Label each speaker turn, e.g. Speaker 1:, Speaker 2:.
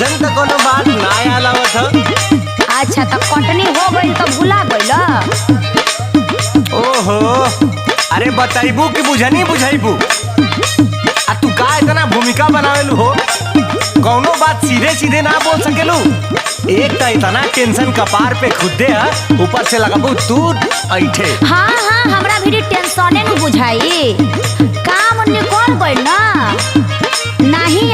Speaker 1: ऐसन तो कोनो बात ना याद आवत ह।
Speaker 2: अच्छा तो कटनी हो गई तो भुला गइल।
Speaker 1: ओहो, अरे बताइबू कि बुझनी बुझाइबू? आ तू का इतना भूमिका बनावेलू हो? कौनो बात सीधे सीधे ना बोल सकेलू? एक तो इतना टेंशन कपार पे खुदे है, ऊपर से लगाबू तू ऐठे।
Speaker 2: हाँ हाँ हमरा भी टेंशने न बुझाई, काम निकल गइल ना, नहीं